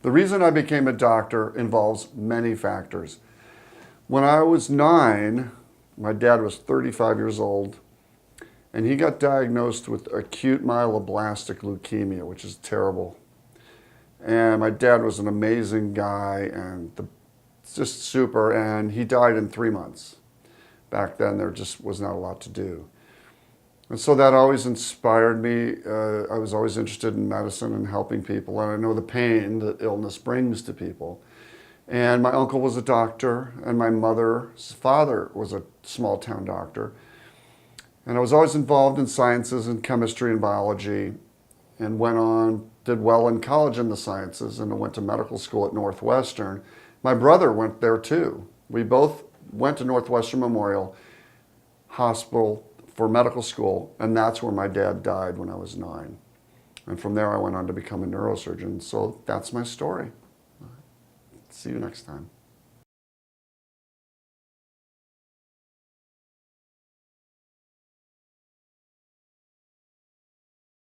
The reason I became a doctor involves many factors. When I was 9, my dad was 35 years old, and he got diagnosed with acute myeloblastic leukemia, which is terrible. And my dad was an amazing guy and just super, and he died in 3 months. Back then, there just was not a lot to do. And so that always inspired me. I was always interested in medicine and helping people, and I know the pain that illness brings to people. And my uncle was a doctor, and my mother's father was a small town doctor. And I was always involved in sciences and chemistry and biology, and went on, did well in college in the sciences, and I went to medical school at Northwestern. My brother went there too. We both went to Northwestern Memorial Hospital for medical school, and that's where my dad died when I was 9. And from there I went on to become a neurosurgeon. So that's my story. See you next time.